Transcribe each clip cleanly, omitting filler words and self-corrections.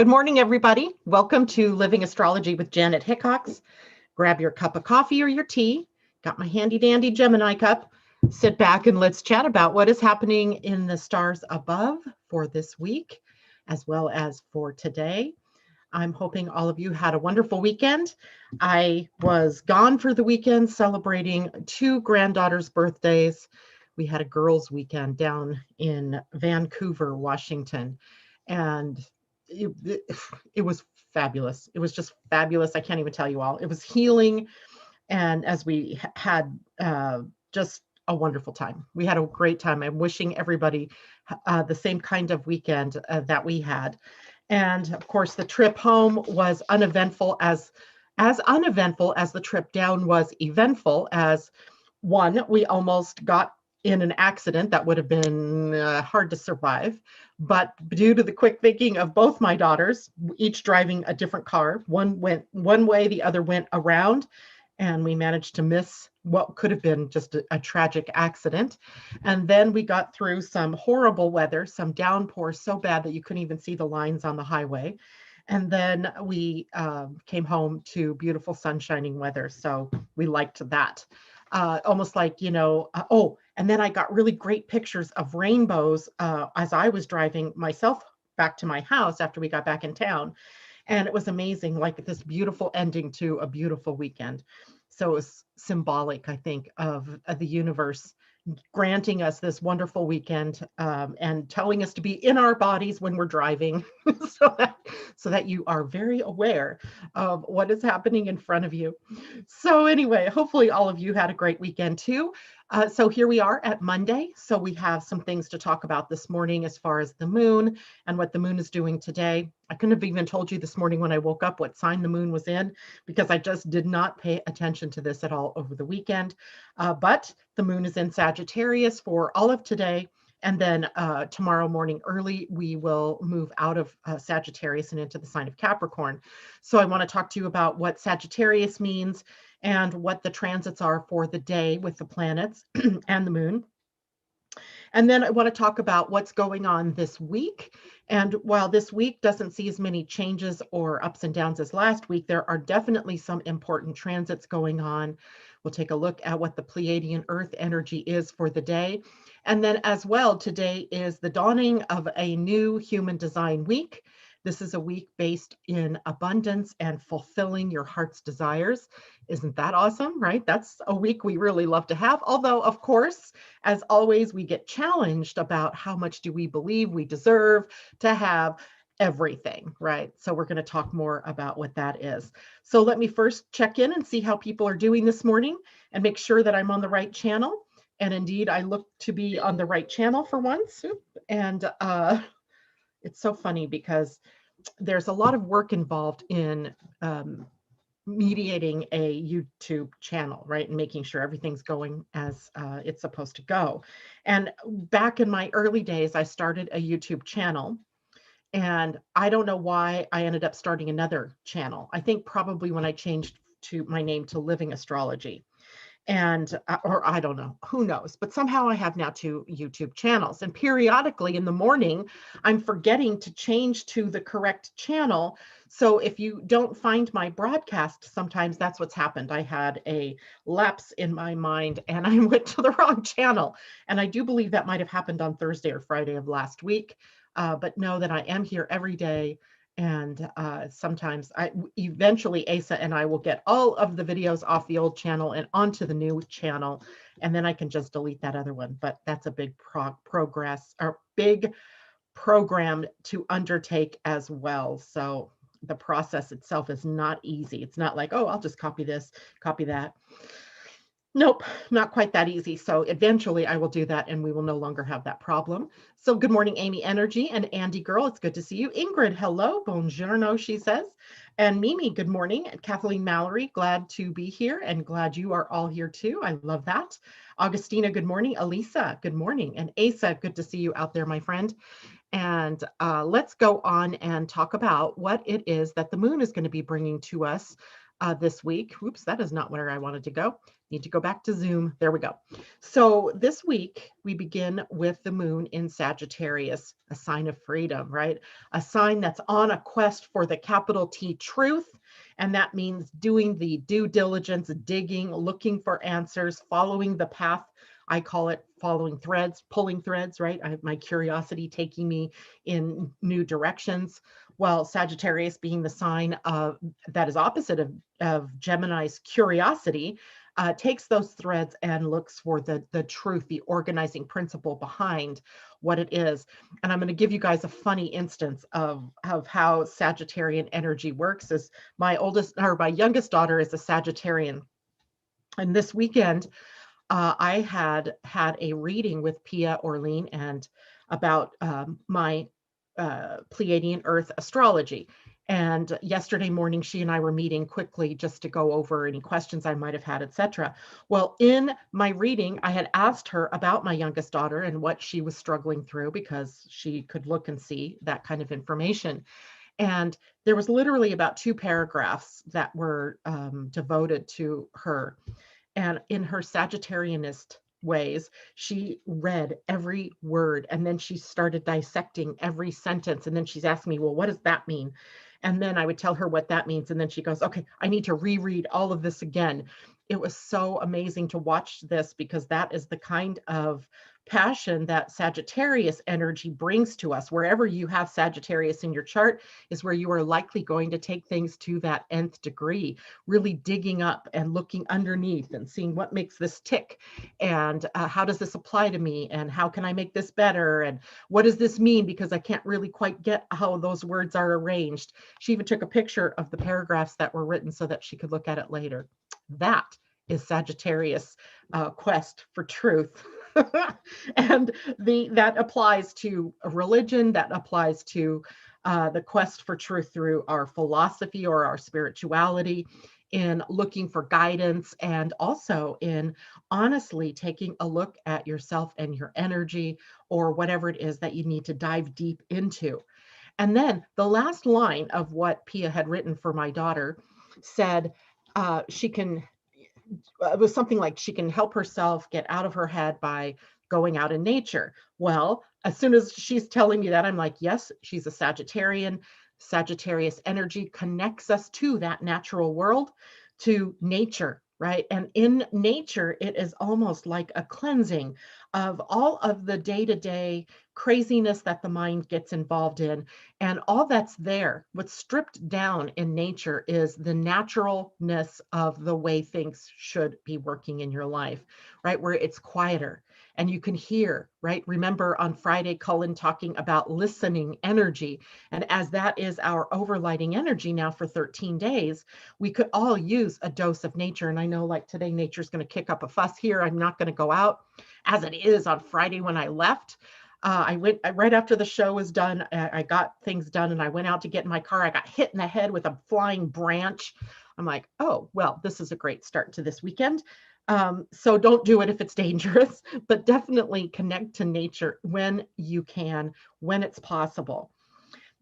Good morning, everybody. Welcome to Living Astrology with Janet Hickox. Grab your cup of coffee or your tea. Got my handy dandy Gemini cup. Sit back and let's chat about what is happening in the stars above for this week, as well as for today. I'm hoping all of you had a wonderful weekend. I was gone for the weekend celebrating two granddaughters' birthdays. We had a girls' weekend down in Vancouver, Washington, and it was fabulous. It was just fabulous. I can't even tell you all. It was healing. And as we had just a wonderful time. We had a great time. I'm wishing everybody the same kind of weekend that we had. And of course, the trip home was uneventful, as uneventful as the trip down was eventful. As one, we almost got in an accident that would have been hard to survive. But due to the quick thinking of both my daughters, each driving a different car, one went one way, the other went around, and we managed to miss what could have been just a tragic accident. And then we got through some horrible weather, some downpour so bad that you couldn't even see the lines on the highway. And then we came home to beautiful sunshining weather. So we liked that. Almost like, and then I got really great pictures of rainbows as I was driving myself back to my house after we got back in town. And it was amazing, like this beautiful ending to a beautiful weekend. So it was symbolic, I think, of the universe granting us this wonderful weekend and telling us to be in our bodies when we're driving so that you are very aware of what is happening in front of you. So anyway, hopefully all of you had a great weekend too. So here we are at Monday. So we have some things to talk about this morning as far as the moon and what the moon is doing today. I couldn't have even told you this morning when I woke up what sign the moon was in, because I just did not pay attention to this at all over the weekend. But the moon is in Sagittarius for all of today. And then tomorrow morning early, we will move out of Sagittarius and into the sign of Capricorn. So I want to talk to you about what Sagittarius means and what the transits are for the day with the planets and the moon. And then I want to talk about what's going on this week. And while this week doesn't see as many changes or ups and downs as last week, there are definitely some important transits going on. We'll take a look at what the Pleiadian-Earth energy is for the day. And then as well, today is the dawning of a new human design week. This is a week based in abundance and fulfilling your heart's desires. Isn't that awesome, right? That's a week we really love to have. Although, of course, as always, we get challenged about how much do we believe we deserve to have everything, right? So we're going to talk more about what that is. So let me first check in and see how people are doing this morning and make sure that I'm on the right channel. And indeed, I look to be on the right channel for once. And it's so funny because there's a lot of work involved in mediating a YouTube channel, right? And making sure everything's going as it's supposed to go. And back in my early days, I started a YouTube channel. And I don't know why I ended up starting another channel. I think probably when I changed to my name to Living Astrology. And or I don't know, who knows, but somehow I have now two YouTube channels, and periodically in the morning I'm forgetting to change to the correct channel. So if you don't find my broadcast, sometimes that's what's happened. I had a lapse in my mind and I went to the wrong channel, and I do believe that might have happened on Thursday or Friday of last week. But know that I am here every day. And sometimes eventually Asa and I will get all of the videos off the old channel and onto the new channel, and then I can just delete that other one. But that's a big big program to undertake as well. So the process itself is not easy. It's not like, oh, I'll just copy this, copy that. Nope, not quite that easy. So eventually I will do that and we will no longer have that problem. So good morning, Amy Energy and Andy Girl. It's good to see you. Ingrid, hello. Buongiorno, she says. And Mimi, good morning. And Kathleen Mallory, glad to be here and glad you are all here too. I love that. Augustina, good morning. Elisa, good morning. And Asa, good to see you out there, my friend. And let's go on and talk about what it is that the moon is going to be bringing to us this week. Oops, that is not where I wanted to go. Need to go back to Zoom. There we go. So this week we begin with the moon in Sagittarius, a sign of freedom, right? A sign that's on a quest for the capital T truth. And that means doing the due diligence, digging, looking for answers, following the path. I call it following threads, pulling threads, right? I have my curiosity taking me in new directions. Well, Sagittarius being the sign of that is opposite of Gemini's curiosity, takes those threads and looks for the truth, the organizing principle behind what it is. And I'm going to give you guys a funny instance of how Sagittarian energy works. Is my youngest daughter is a Sagittarian. And this weekend, I had a reading with Pia Orlean and about my Pleiadian-Earth astrology. And yesterday morning, she and I were meeting quickly just to go over any questions I might have had, etc. Well, in my reading, I had asked her about my youngest daughter and what she was struggling through, because she could look and see that kind of information. And there was literally about 2 paragraphs that were devoted to her. And in her Sagittarianist ways, she read every word, and then she started dissecting every sentence. And then she's asking me, well, what does that mean? And then I would tell her what that means. And then she goes, okay, I need to reread all of this again. It was so amazing to watch this, because that is the kind of passion that Sagittarius energy brings to us. Wherever you have Sagittarius in your chart is where you are likely going to take things to that nth degree, really digging up and looking underneath and seeing what makes this tick, and how does this apply to me, and how can I make this better, and what does this mean, because I can't really quite get how those words are arranged. She even took a picture of the paragraphs that were written so that she could look at it later. That is Sagittarius quest for truth. And that applies to religion, that applies to the quest for truth through our philosophy or our spirituality, in looking for guidance, and also in honestly taking a look at yourself and your energy, or whatever it is that you need to dive deep into. And then the last line of what Pia had written for my daughter said, it was something like she can help herself get out of her head by going out in nature. Well, as soon as she's telling me that, I'm like, yes, she's a Sagittarian. Sagittarius energy connects us to that natural world, to nature, right? And in nature, it is almost like a cleansing of all of the day-to-day craziness that the mind gets involved in. And all that's there, what's stripped down in nature, is the naturalness of the way things should be working in your life, right? Where it's quieter and you can hear, right? Remember on Friday, Cullen talking about listening energy. And as that is our overlighting energy now for 13 days, we could all use a dose of nature. And I know, like today, nature's going to kick up a fuss here. I'm not going to go out as it is on Friday when I left. I went right after the show was done. I got things done and I went out to get in my car. I got hit in the head with a flying branch. I'm like, oh, well, this is a great start to this weekend. So don't do it if it's dangerous, but definitely connect to nature when you can, when it's possible.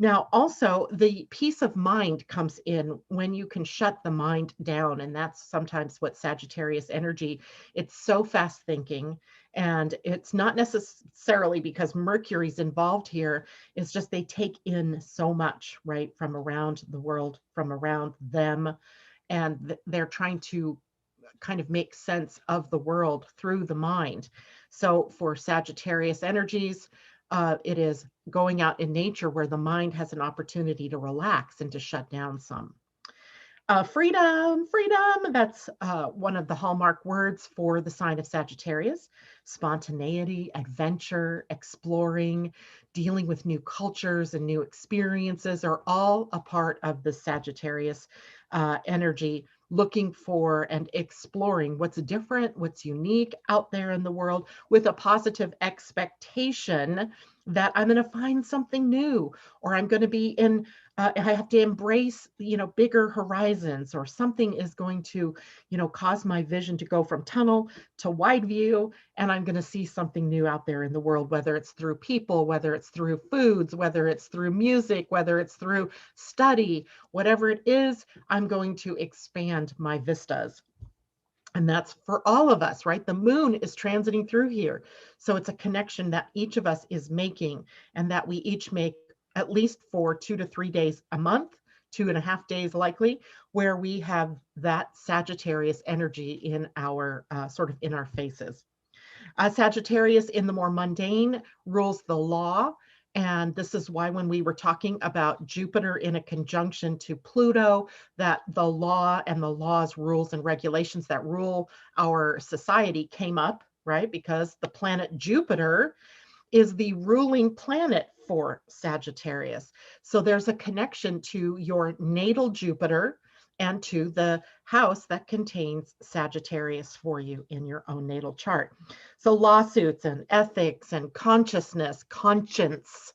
Now, also, the peace of mind comes in when you can shut the mind down. And that's sometimes what Sagittarius energy, it's so fast thinking. And it's not necessarily because Mercury's involved here. It's just they take in so much, right, from around the world, from around them. And they're trying to kind of make sense of the world through the mind. So for Sagittarius energies, it is going out in nature where the mind has an opportunity to relax and to shut down some. Freedom, that's one of the hallmark words for the sign of Sagittarius. Spontaneity, adventure, exploring, dealing with new cultures and new experiences are all a part of the Sagittarius energy, looking for and exploring what's different, what's unique out there in the world, with a positive expectation that I'm going to find something new, or I'm going to be in, I have to embrace, bigger horizons, or something is going to, cause my vision to go from tunnel to wide view. And I'm going to see something new out there in the world, whether it's through people, whether it's through foods, whether it's through music, whether it's through study, whatever it is, I'm going to expand my vistas. And that's for all of us, right? The moon is transiting through here. So it's a connection that each of us is making, and that we each make at least for 2 to 3 days a month, 2.5 days likely, where we have that Sagittarius energy in our sort of in our faces. Sagittarius in the more mundane rules the law. And this is why when we were talking about Jupiter in a conjunction to Pluto, that the law and the laws, rules, and regulations that rule our society came up, right? Because the planet Jupiter is the ruling planet for Sagittarius. So there's a connection to your natal Jupiter and to the house that contains Sagittarius for you in your own natal chart. So lawsuits and ethics and consciousness, conscience,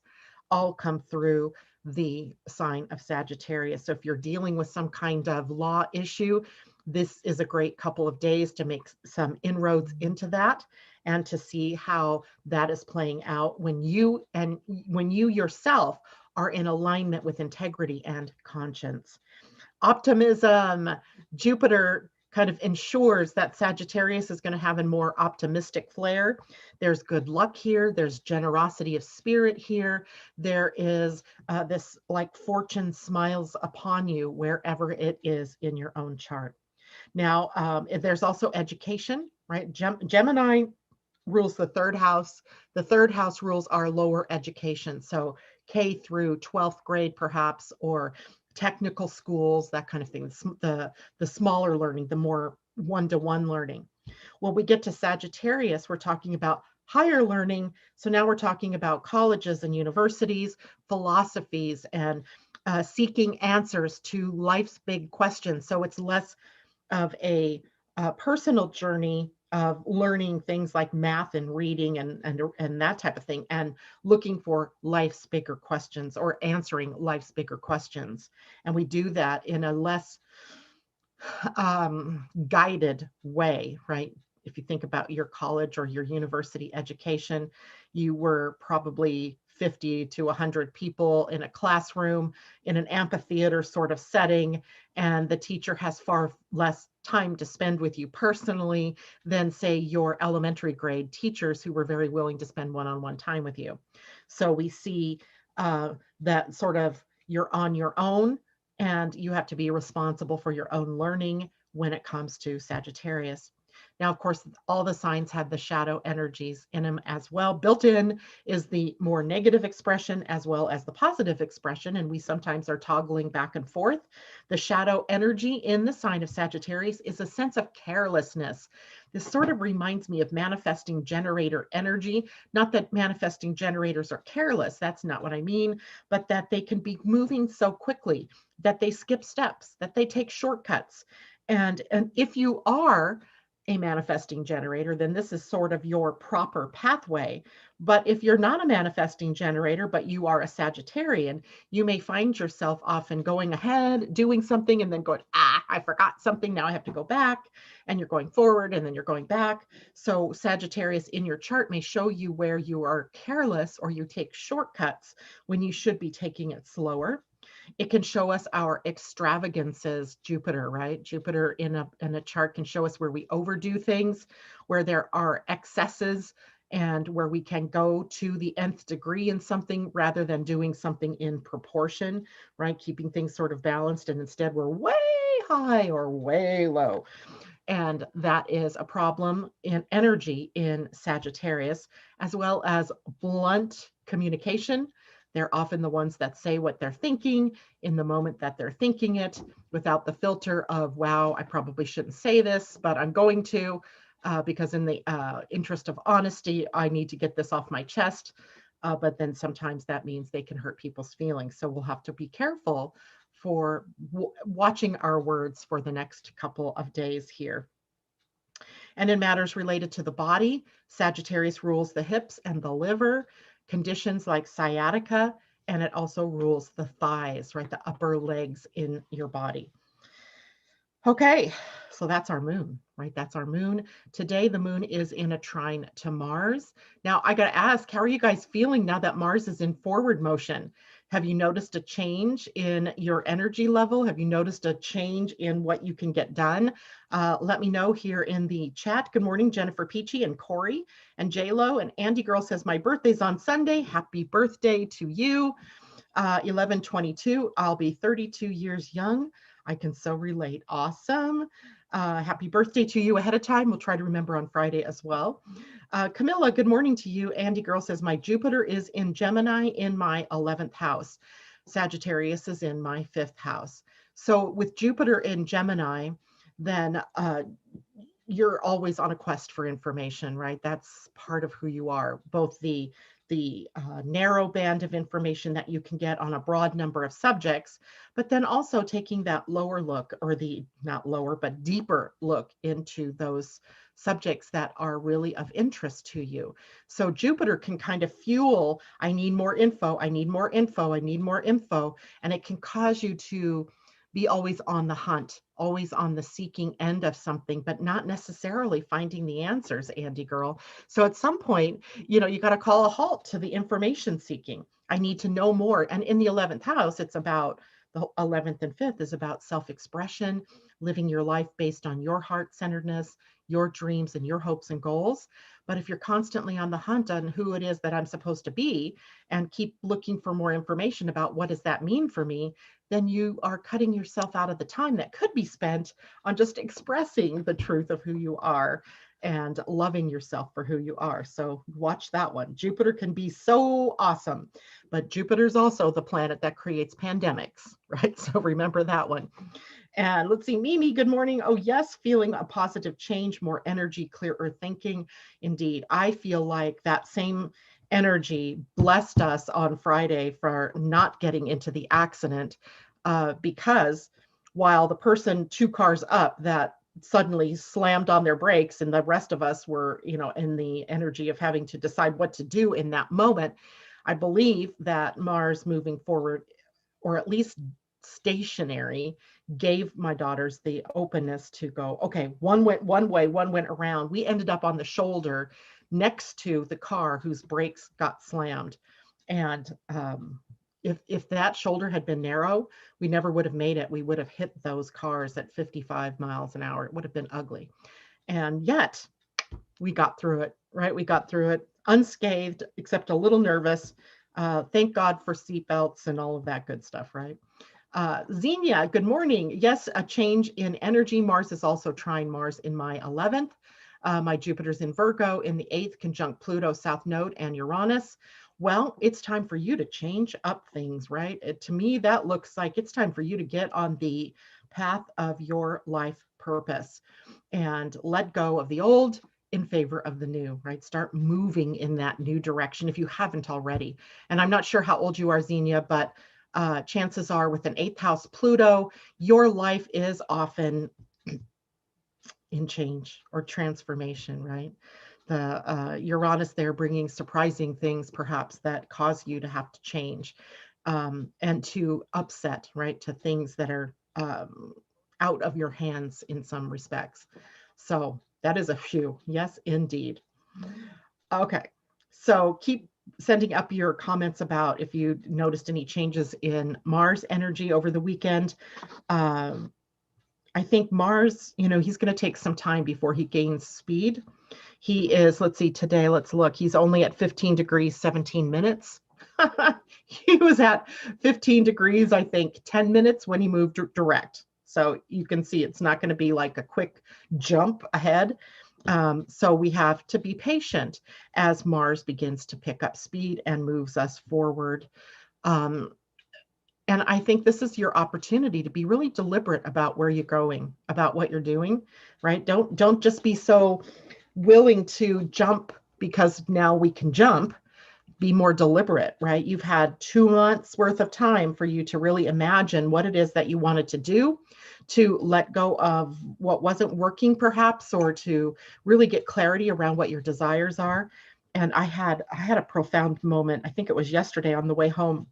all come through the sign of Sagittarius. So if you're dealing with some kind of law issue, this is a great couple of days to make some inroads into that and to see how that is playing out when you yourself are in alignment with integrity and conscience. Optimism, Jupiter kind of ensures that Sagittarius is going to have a more optimistic flair. There's good luck here. There's generosity of spirit here. There is this like fortune smiles upon you wherever it is in your own chart. Now, there's also education, right? Gemini rules the third house. The third house rules our lower education. So K through 12th grade, perhaps, or technical schools, that kind of thing. The smaller learning, the more one-to-one learning. When we get to Sagittarius, we're talking about higher learning. So now we're talking about colleges and universities, philosophies, and seeking answers to life's big questions. So it's less of a personal journey of learning things like math and reading and that type of thing, and looking for life's bigger questions or answering life's bigger questions. And we do that in a less guided way, right? If you think about your college or your university education, you were probably 50 to 100 people in a classroom in an amphitheater sort of setting, and the teacher has far less time to spend with you personally than, say, your elementary grade teachers who were very willing to spend one-on-one time with you. So we see that sort of you're on your own, and you have to be responsible for your own learning when it comes to Sagittarius. Now, of course, all the signs have the shadow energies in them as well. Built in is the more negative expression as well as the positive expression, and we sometimes are toggling back and forth. The shadow energy in the sign of Sagittarius is a sense of carelessness. This sort of reminds me of manifesting generator energy. Not that manifesting generators are careless, that's not what I mean, but that they can be moving so quickly, that they skip steps, that they take shortcuts. And if you are a manifesting generator, then this is sort of your proper pathway. But if you're not a manifesting generator, but you are a Sagittarian, you may find yourself often going ahead, doing something, and then going, I forgot something. Now I have to go back. And you're going forward, and then you're going back. So Sagittarius in your chart may show you where you are careless or you take shortcuts when you should be taking it slower. It can show us our extravagances, Jupiter, right? Jupiter in a chart can show us where we overdo things, where there are excesses, and where we can go to the nth degree in something rather than doing something in proportion, right? Keeping things sort of balanced, and instead we're way high or way low. And that is a problem in energy in Sagittarius, as well as blunt communication. They're often the ones that say what they're thinking in the moment that they're thinking it, without the filter of, wow, I probably shouldn't say this, but I'm going to, because in the interest of honesty, I need to get this off my chest. But then sometimes that means they can hurt people's feelings. So we'll have to be careful for watching our words for the next couple of days here. And in matters related to the body, Sagittarius rules the hips and the liver. conditions like sciatica, and it also rules the thighs, right? The upper legs in your body. Okay, so that's our moon, right? That's our moon. Today, the moon is in a trine to Mars. Now, I got to ask, how are you guys feeling now that Mars is in forward motion? Have you noticed a change in your energy level? Have you noticed a change in what you can get done? Let me know here in the chat. Good morning, Jennifer Peachy and Corey and JLo. And Andy Girl says, my birthday's on Sunday. Happy birthday to you. 11/22, I'll be 32 years young. I can so relate. Awesome. Happy birthday to you ahead of time. We'll try to remember on Friday as well. Camilla, good morning to you. Andy Girl says, my Jupiter is in Gemini in my 11th house. Sagittarius is in my 5th house. So with Jupiter in Gemini, then you're always on a quest for information, right? That's part of who you are, both the narrow band of information that you can get on a broad number of subjects, but then also taking that lower look, or the not lower, but deeper look into those subjects that are really of interest to you. So Jupiter can kind of fuel, I need more info, I need more info, I need more info, and it can cause you to be always on the hunt, always on the seeking end of something, but not necessarily finding the answers, Andy Girl. So at some point, you got to call a halt to the information seeking. I need to know more. And in the 11th house, it's about the 11th and 5th is about self-expression, living your life based on your heart-centeredness, your dreams and your hopes and goals. But if you're constantly on the hunt on who it is that I'm supposed to be and keep looking for more information about what does that mean for me, then you are cutting yourself out of the time that could be spent on just expressing the truth of who you are and loving yourself for who you are. So watch that one. Jupiter can be so awesome, but Jupiter's also the planet that creates pandemics, right? So remember that one. And let's see, Mimi, good morning. Oh yes, feeling a positive change, more energy, clearer thinking. Indeed, I feel like that same energy blessed us on Friday for not getting into the accident, because while the person 2 cars up that suddenly slammed on their brakes and the rest of us were, in the energy of having to decide what to do in that moment, I believe that Mars moving forward, or at least stationary, gave my daughters the openness to go, okay, one went one way, one went around. We ended up on the shoulder next to the car whose brakes got slammed. And if that shoulder had been narrow, we never would have made it. We would have hit those cars at 55 miles an hour. It would have been ugly. And yet we got through it, right? We got through it unscathed, except a little nervous. Thank God for seatbelts and all of that good stuff, right? Xenia, good morning. Yes, a change in energy. Mars is also trine Mars in my 11th. My Jupiter's in Virgo in the 8th, conjunct Pluto, South Node, and Uranus. Well, it's time for you to change up things, right? To me, that looks like it's time for you to get on the path of your life purpose and let go of the old in favor of the new, right? Start moving in that new direction if you haven't already. And I'm not sure how old you are, Xenia, but chances are with an 8th house Pluto, your life is often in change or transformation, right? The Uranus there bringing surprising things perhaps that cause you to have to change, and to upset, right? To things that are out of your hands in some respects. So that is a few. Yes, indeed. Okay, so keep sending up your comments about if you noticed any changes in Mars energy over the weekend. I think Mars, he's going to take some time before he gains speed. He is, let's see, today, let's look. He's only at 15 degrees, 17 minutes. He was at 15 degrees, I think, 10 minutes when he moved direct. So you can see it's not going to be like a quick jump ahead. So we have to be patient as Mars begins to pick up speed and moves us forward. And I think this is your opportunity to be really deliberate about where you're going, about what you're doing, right? Don't just be so willing to jump because now we can jump. Be more deliberate, right? You've had 2 months worth of time for you to really imagine what it is that you wanted to do, to let go of what wasn't working perhaps, or to really get clarity around what your desires are. And I had a profound moment. I think it was yesterday on the way home.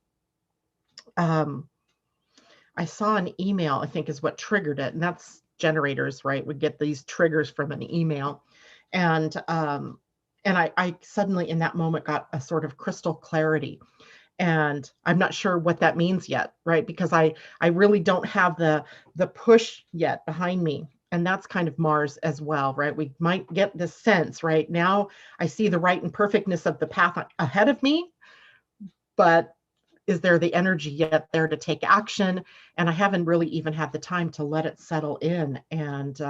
I saw an email, I think is what triggered it. And that's generators, right? We get these triggers from an email. And I suddenly in that moment got a sort of crystal clarity. And I'm not sure what that means yet, right? Because I really don't have the push yet behind me. And that's kind of Mars as well, right? We might get this sense, right? Now I see the right and perfectness of the path ahead of me, but is there the energy yet there to take action? And I haven't really even had the time to let it settle in and,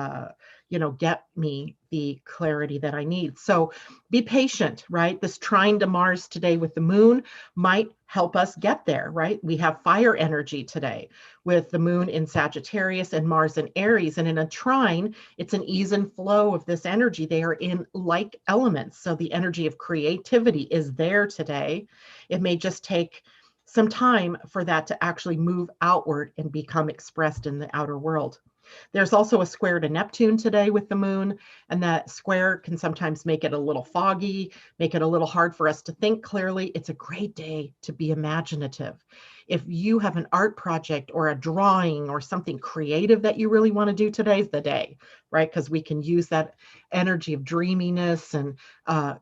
get me the clarity that I need. So be patient, right? This trine to Mars today with the moon might help us get there, right? We have fire energy today with the moon in Sagittarius and Mars in Aries. And in a trine, it's an ease and flow of this energy. They are in like elements. So the energy of creativity is there today. It may just take some time for that to actually move outward and become expressed in the outer world. There's also a square to Neptune today with the moon, and that square can sometimes make it a little foggy, make it a little hard for us to think clearly. It's a great day to be imaginative. If you have an art project or a drawing or something creative that you really want to do, today's the day, right? Because we can use that energy of dreaminess and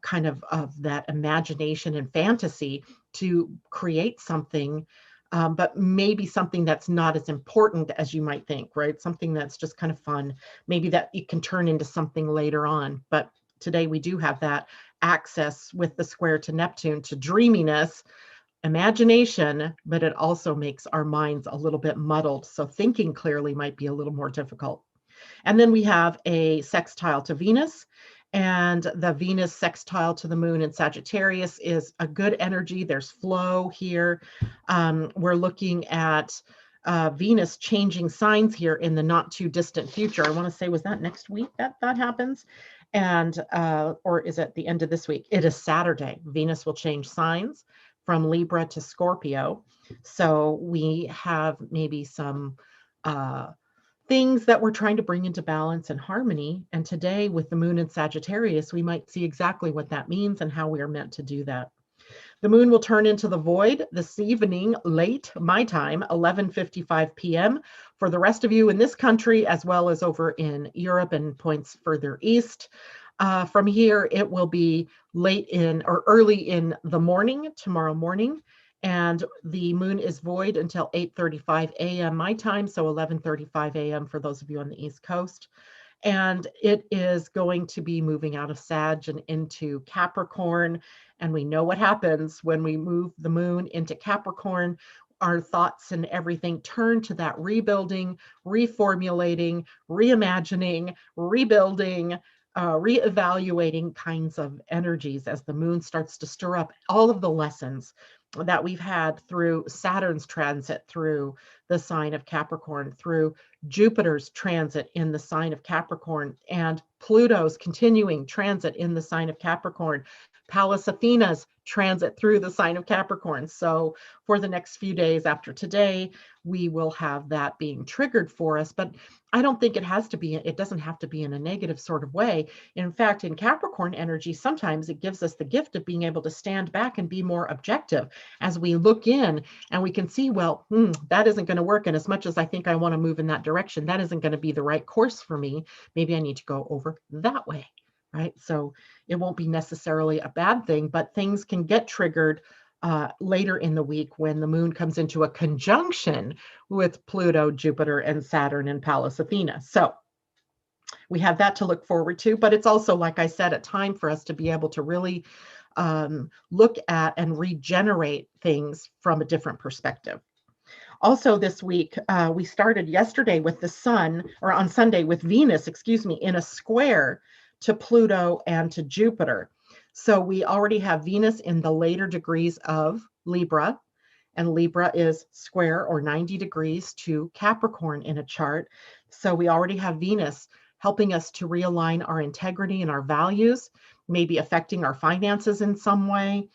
kind of that imagination and fantasy to create something, but maybe something that's not as important as you might think, right? Something that's just kind of fun, maybe that it can turn into something later on. But today we do have that access with the square to Neptune to dreaminess, imagination, but it also makes our minds a little bit muddled. So thinking clearly might be a little more difficult. And then we have a sextile to Venus. And the Venus sextile to the moon in Sagittarius is a good energy. There's flow here. We're looking at Venus changing signs here in the not too distant future. I want to say, was that next week that happens? And, or is it the end of this week? It is Saturday. Venus will change signs from Libra to Scorpio. So we have maybe some things that we're trying to bring into balance and harmony. And today with the moon in Sagittarius, we might see exactly what that means and how we are meant to do that. The moon will turn into the void this evening, late my time, 11:55 p.m. For the rest of you in this country, as well as over in Europe and points further east. From here, it will be late in or early in the morning, tomorrow morning. And the moon is void until 8:35 a.m. my time, so 11:35 a.m. for those of you on the East Coast. And it is going to be moving out of Sag and into Capricorn. And we know what happens when we move the moon into Capricorn. Our thoughts and everything turn to that rebuilding, reformulating, reimagining, rebuilding, reevaluating kinds of energies as the moon starts to stir up all of the lessons that we've had through Saturn's transit through the sign of Capricorn, through Jupiter's transit in the sign of Capricorn, and Pluto's continuing transit in the sign of Capricorn, Pallas Athena's transit through the sign of Capricorn. So for the next few days after today, we will have that being triggered for us. But I don't think it doesn't have to be in a negative sort of way. In fact, in Capricorn energy, sometimes it gives us the gift of being able to stand back and be more objective as we look in and we can see, well, that isn't going to work. And as much as I think I want to move in that direction, that isn't going to be the right course for me. Maybe I need to go over that way, right? So it won't be necessarily a bad thing, but things can get triggered later in the week when the moon comes into a conjunction with Pluto, Jupiter, and Saturn and Pallas Athena. So we have that to look forward to, but it's also, like I said, a time for us to be able to really look at and regenerate things from a different perspective. Also this week, we started yesterday with the sun, or on Sunday with Venus, in a square to Pluto and to Jupiter. So we already have Venus in the later degrees of Libra, and Libra is square or 90 degrees to Capricorn in a chart. So we already have Venus helping us to realign our integrity and our values, maybe affecting our finances in some way,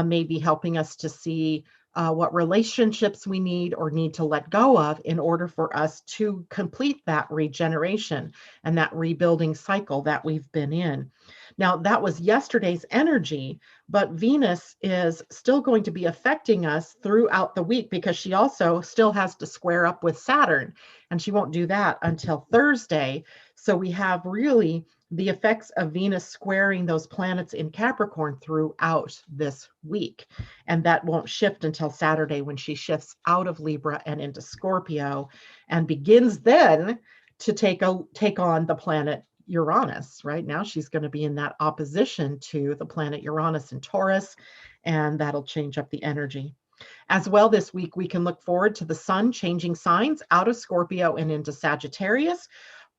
maybe helping us to see what relationships we need or need to let go of in order for us to complete that regeneration and that rebuilding cycle that we've been in. Now, that was yesterday's energy, but Venus is still going to be affecting us throughout the week because she also still has to square up with Saturn, and she won't do that until Thursday. So we have really the effects of Venus squaring those planets in Capricorn throughout this week. And that won't shift until Saturday when she shifts out of Libra and into Scorpio and begins then to take on the planet Uranus. Right now, she's going to be in that opposition to the planet Uranus in Taurus, and that'll change up the energy. As well, this week, we can look forward to the sun changing signs out of Scorpio and into Sagittarius.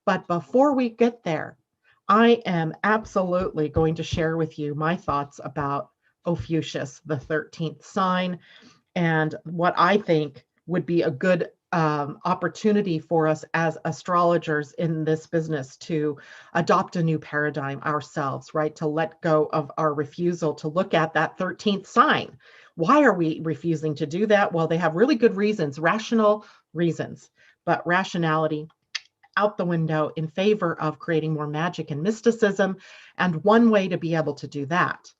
But before we get there, I am absolutely going to share with you my thoughts about Ophiuchus, the 13th sign, and what I think would be a good opportunity for us as astrologers in this business to adopt a new paradigm ourselves, right? To let go of our refusal to look at that 13th sign. Why are we refusing to do that? Well, they have really good reasons, rational reasons, but rationality out the window in favor of creating more magic and mysticism. And one way to be able to do that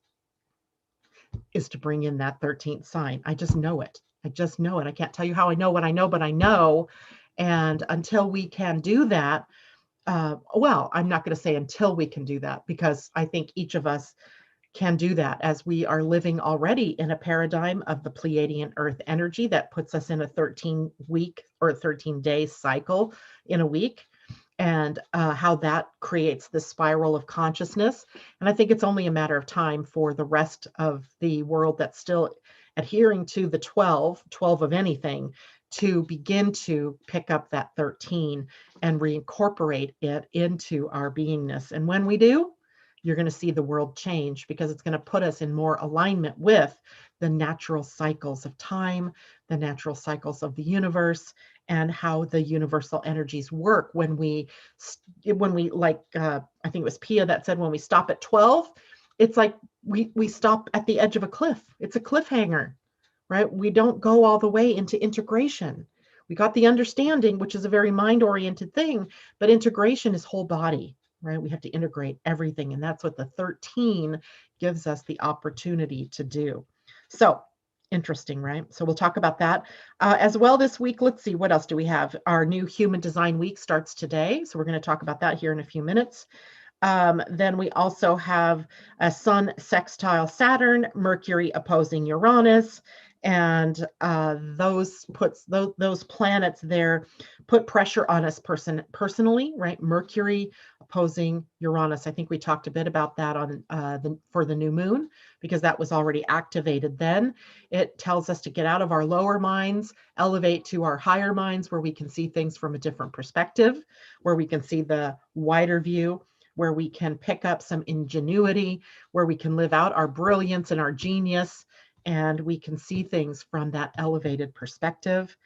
is to bring in that 13th sign. I just know it. I just know it. I can't tell you how I know what I know, but I know. And until we can do that, well, I'm not going to say until we can do that, because I think each of us can do that, as we are living already in a paradigm of the Pleiadian-Earth energy that puts us in a 13-week or 13-day cycle in a week, and how that creates the spiral of consciousness. And I think it's only a matter of time for the rest of the world that's still adhering to the 12 of anything, to begin to pick up that 13 and reincorporate it into our beingness. And when we do, you're going to see the world change, because it's going to put us in more alignment with the natural cycles of time, the natural cycles of the universe, and how the universal energies work when we like, I think it was Pia that said, when we stop at 12, it's like we stop at the edge of a cliff. It's a cliffhanger, right? We don't go all the way into integration. We got the understanding, which is a very mind-oriented thing, but integration is whole body, right? We have to integrate everything. And that's what the 13 gives us the opportunity to do. So interesting, right? So we'll talk about that as well this week. Let's see, what else do we have? Our new Human Design Week starts today. So we're going to talk about that here in a few minutes. Then we also have a Sun sextile Saturn, Mercury opposing Uranus, and those planets there put pressure on us personally, right? Mercury opposing Uranus. I think we talked a bit about that on for the new moon, because that was already activated then. It tells us to get out of our lower minds, elevate to our higher minds, where we can see things from a different perspective, where we can see the wider view, where we can pick up some ingenuity, where we can live out our brilliance and our genius, and we can see things from that elevated perspective.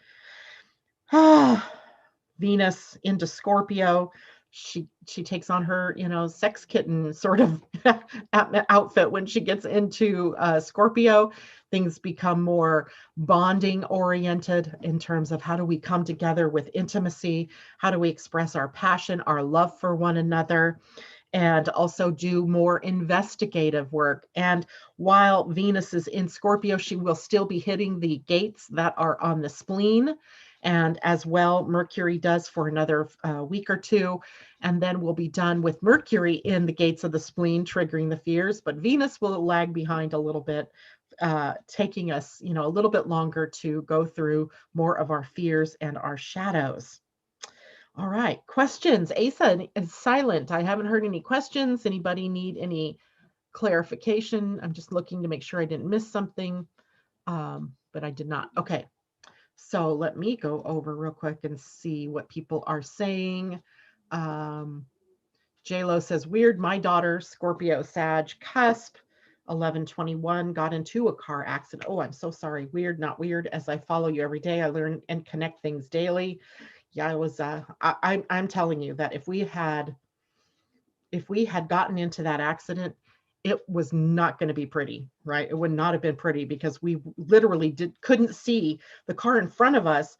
Venus into Scorpio, she takes on her, sex kitten sort of outfit when she gets into Scorpio. Things become more bonding oriented in terms of how do we come together with intimacy, how do we express our passion, our love for one another, and also do more investigative work. And while Venus is in Scorpio, she will still be hitting the gates that are on the spleen. And as well, Mercury does for another week or two. And then we'll be done with Mercury in the gates of the spleen, triggering the fears. But Venus will lag behind a little bit, taking us, a little bit longer to go through more of our fears and our shadows. All right, questions. Asa is silent. I haven't heard any questions. Anybody need any clarification? I'm just looking to make sure I didn't miss something, but I did not. Okay, so let me go over real quick and see what people are saying. J-Lo says, weird, my daughter, Scorpio Sag cusp, 11/21, got into a car accident. Oh, I'm so sorry. Weird, not weird. As I follow you every day, I learn and connect things daily. Yeah, it was, I'm telling you that if we had gotten into that accident, it was not going to be pretty, right? It would not have been pretty, because we literally couldn't see. The car in front of us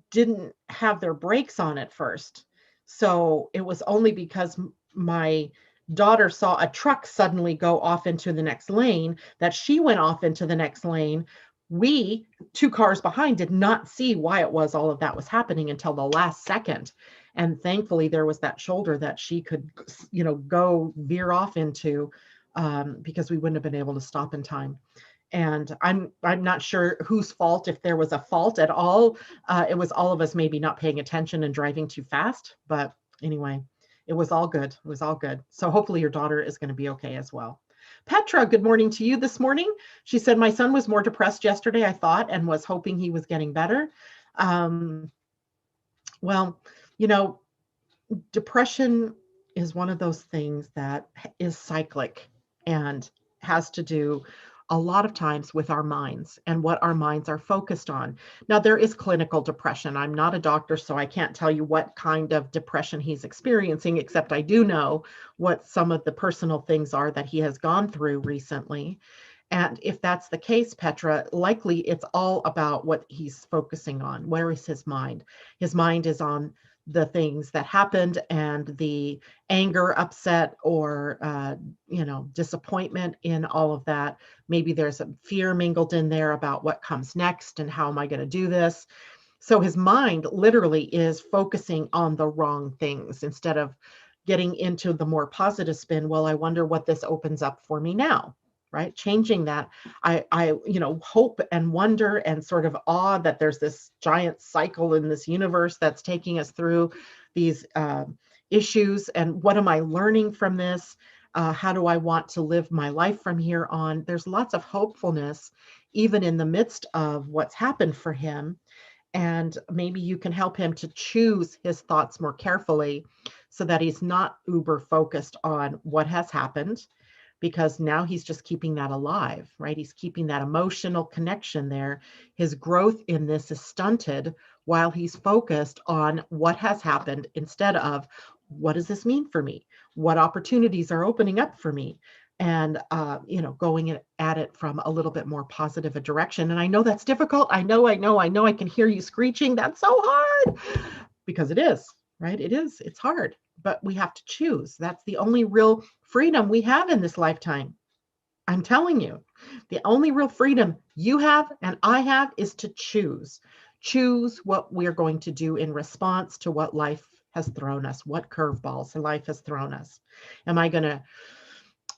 didn't have their brakes on at first. So it was only because my daughter saw a truck suddenly go off into the next lane, that she went off into the next lane. We, 2 cars behind, did not see why it was all of that was happening until the last second. And thankfully there was that shoulder that she could, go veer off into, because we wouldn't have been able to stop in time. And I'm not sure whose fault, if there was a fault at all. It was all of us maybe not paying attention and driving too fast. But anyway, it was all good. It was all good. So hopefully your daughter is going to be okay as well. Petra, good morning to you this morning. She said, my son was more depressed yesterday, I thought, and was hoping he was getting better. Well, depression is one of those things that is cyclic and has to do a lot of times with our minds and what our minds are focused on. Now, there is clinical depression. I'm not a doctor, so I can't tell you what kind of depression he's experiencing, except I do know what some of the personal things are that he has gone through recently. And if that's the case, Petra, likely it's all about what he's focusing on. Where is his mind? His mind is on the things that happened and the anger, upset, or disappointment in all of that. Maybe there's some fear mingled in there about what comes next and how am I going to do this. So his mind literally is focusing on the wrong things instead of getting into the more positive spin. Well, I wonder what this opens up for me now. Right? Changing that, I hope and wonder and sort of awe that there's this giant cycle in this universe that's taking us through these issues. And what am I learning from this? How do I want to live my life from here on? There's lots of hopefulness, even in the midst of what's happened for him. And maybe you can help him to choose his thoughts more carefully so that he's not uber focused on what has happened, because now he's just keeping that alive, right? He's keeping that emotional connection there. His growth in this is stunted while he's focused on what has happened instead of what does this mean for me? What opportunities are opening up for me? And, going at it from a little bit more positive a direction. And I know that's difficult. I know, I can hear you screeching. That's so hard, because it is, right? It is, it's hard, but we have to choose. That's the only real freedom we have in this lifetime. I'm telling you, the only real freedom you have and I have is to choose what we're going to do in response to what life has thrown us, what curveballs life has thrown us. Am I going to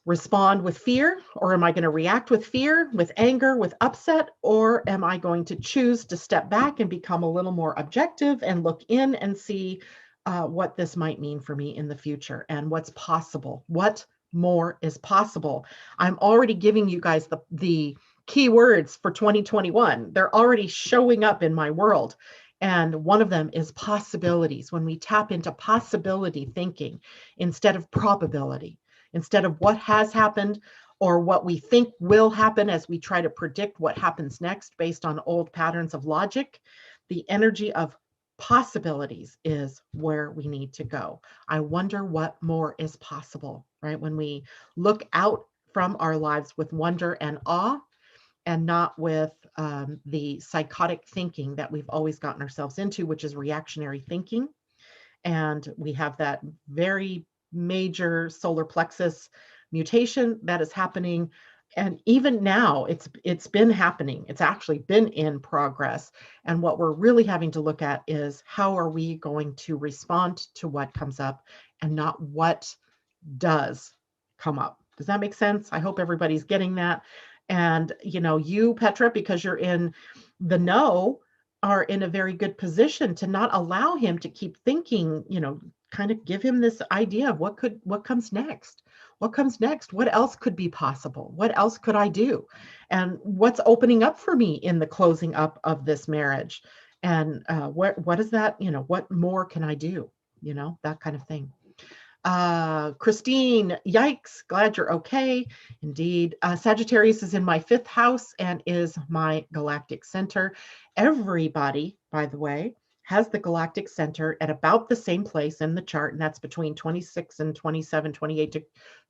respond with fear, or am I going to react with fear, with anger, with upset, or am I going to choose to step back and become a little more objective and look in and see what this might mean for me in the future and what's possible, what more is possible. I'm already giving you guys the key words for 2021. They're already showing up in my world. And one of them is possibilities. When we tap into possibility thinking instead of probability, instead of what has happened or what we think will happen as we try to predict what happens next based on old patterns of logic, the energy of possibilities is where we need to go. I wonder what more is possible, right? When we look out from our lives with wonder and awe, and not with the psychotic thinking that we've always gotten ourselves into, which is reactionary thinking. And we have that very major solar plexus mutation that is happening. And even now, it's been happening. It's actually been in progress. And what we're really having to look at is how are we going to respond to what comes up and not what does come up. Does that make sense? I hope everybody's getting that. And, you, Petra, because you're in the know, are in a very good position to not allow him to keep thinking, kind of give him this idea of what comes next. What comes next? What else could be possible? What else could I do? And what's opening up for me in the closing up of this marriage? And what is that? What more can I do? That kind of thing. Christine, yikes, glad you're okay. Indeed. Sagittarius is in my 5th house and is my galactic center. Everybody, by the way, has the galactic center at about the same place in the chart, and that's between 26 and 27, 28. I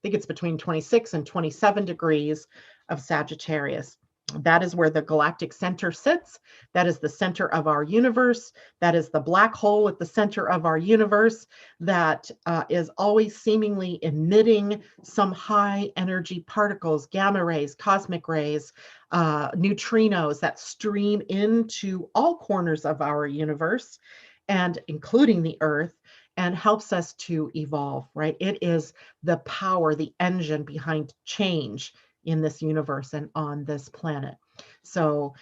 think it's between 26 and 27 degrees of Sagittarius. That is where the galactic center sits. That is the center of our universe. That is the black hole at the center of our universe that is always seemingly emitting some high energy particles, gamma rays, cosmic rays, neutrinos that stream into all corners of our universe, and including the Earth, and helps us to evolve, right? It is the power, the engine behind change in this universe and on this planet. So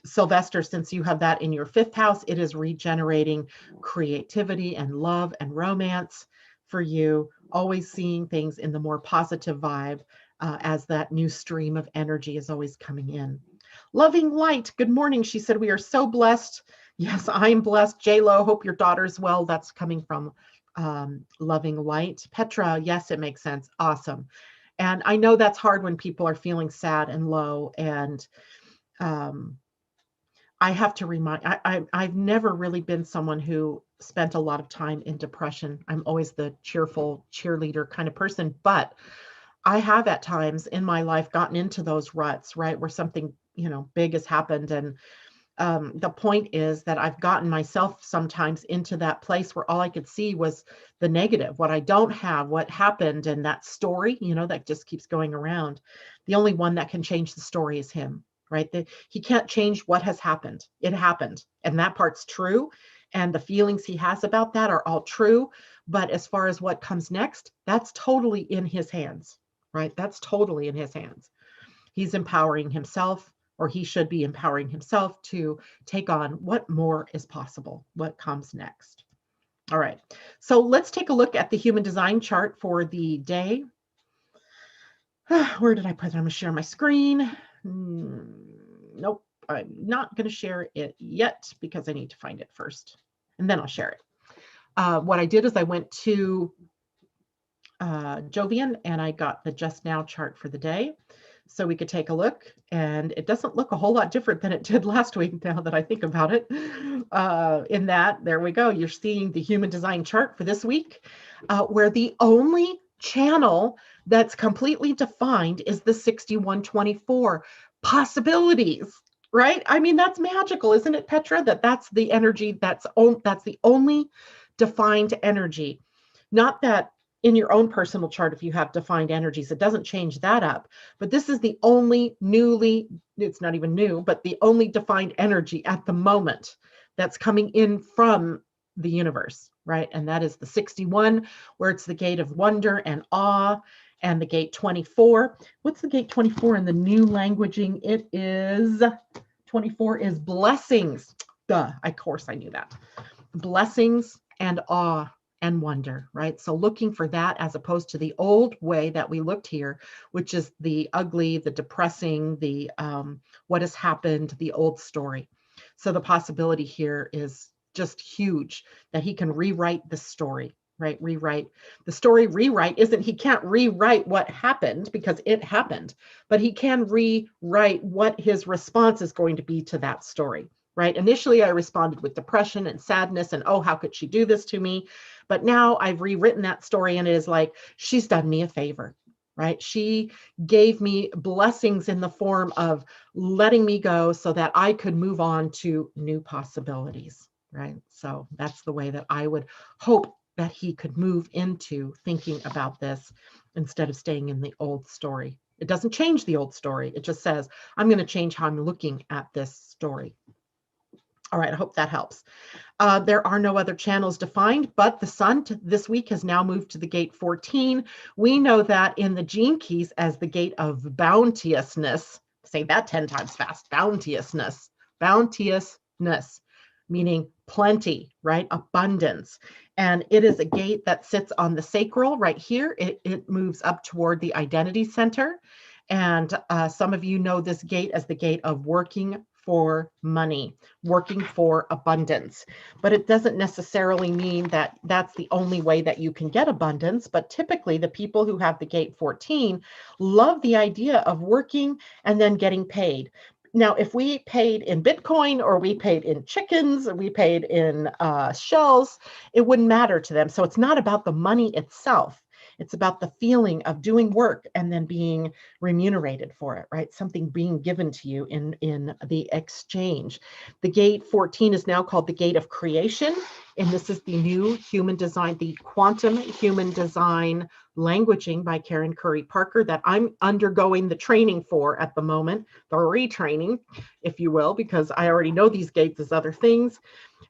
Sylvester, since you have that in your 5th house, it is regenerating creativity and love and romance for you, always seeing things in the more positive vibe as that new stream of energy is always coming in. Loving Light, good morning. She said, we are so blessed. Yes, I'm blessed. J-Lo, hope your daughter's well. That's coming from Loving Light. Petra, yes, it makes sense. Awesome. And I know that's hard when people are feeling sad and low. And I have to remind, I've never really been someone who spent a lot of time in depression. I'm always the cheerful cheerleader kind of person, but I have at times in my life gotten into those ruts, right? Where something, big has happened. And the point is that I've gotten myself sometimes into that place where all I could see was the negative, what I don't have, what happened, and that story, that just keeps going around. The only one that can change the story is him, right? He can't change what has happened. It happened, and that part's true. And the feelings he has about that are all true. But as far as what comes next, that's totally in his hands, right? That's totally in his hands. He's empowering himself, or he should be empowering himself to take on what more is possible, what comes next. All right, so let's take a look at the human design chart for the day. Where did I put it? I'm going to share my screen. Nope, I'm not going to share it yet because I need to find it first, and then I'll share it. What I did is I went to Jovian and I got the Just Now chart for the day, so we could take a look, and it doesn't look a whole lot different than it did last week now that I think about it. In that, there we go. You're seeing the human design chart for this week, where the only channel that's completely defined is the 6124 possibilities, right? I mean, that's magical, isn't it, Petra? That's the energy, that's the only defined energy. Not that in your own personal chart, if you have defined energies, it doesn't change that up. But this is the only it's not even new, but the only defined energy at the moment that's coming in from the universe, right? And that is the 61, where it's the gate of wonder and awe, and the gate 24. What's the gate 24 in the new languaging? It is, 24 is blessings. Duh, of course I knew that. Blessings and awe and wonder, right? So looking for that as opposed to the old way that we looked here, which is the ugly, the depressing, the what has happened, the old story. So the possibility here is just huge that he can rewrite the story, right? Rewrite the story. Rewrite isn't, he can't rewrite what happened because it happened, but he can rewrite what his response is going to be to that story. Right? Initially, I responded with depression and sadness and, oh, how could she do this to me? But now I've rewritten that story, and it is like, she's done me a favor, right? She gave me blessings in the form of letting me go so that I could move on to new possibilities, right? So that's the way that I would hope that he could move into thinking about this instead of staying in the old story. It doesn't change the old story. It just says, I'm going to change how I'm looking at this story. All right, I hope that helps. There are no other channels defined, but the sun this week has now moved to the gate 14. We know that in the gene keys as the gate of bounteousness. Say that 10 times fast. Bounteousness. Bounteousness, meaning plenty, right? Abundance. And it is a gate that sits on the sacral right here. It moves up toward the identity center. And some of you know this gate as the gate of working for money, working for abundance. But it doesn't necessarily mean that that's the only way that you can get abundance. But typically the people who have the gate 14 love the idea of working and then getting paid. Now, if we paid in Bitcoin or we paid in chickens, or we paid in shells, it wouldn't matter to them. So it's not about the money itself. It's about the feeling of doing work and then being remunerated for it, right? Something being given to you in the exchange. The gate 14 is now called the gate of creation. And this is the new human design, the quantum human design languaging by Karen Curry Parker that I'm undergoing the training for at the moment, the retraining, if you will, because I already know these gates as other things.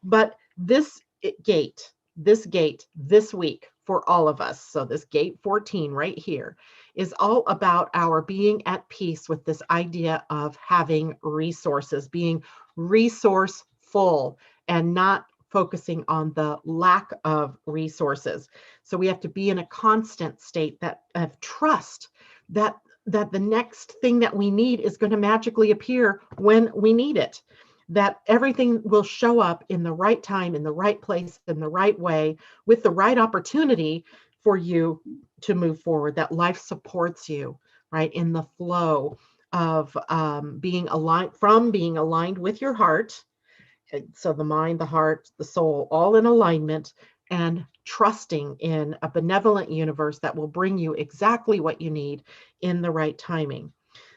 But this gate this week for all of us, so this gate 14 right here, is all about our being at peace with this idea of having resources, being resourceful and not focusing on the lack of resources. So we have to be in a constant state of trust that the next thing that we need is going to magically appear when we need it, that everything will show up in the right time, in the right place, in the right way, with the right opportunity for you to move forward, that life supports you, right, in the flow of being aligned with your heart. So the mind, the heart, the soul, all in alignment, and trusting in a benevolent universe that will bring you exactly what you need in the right timing.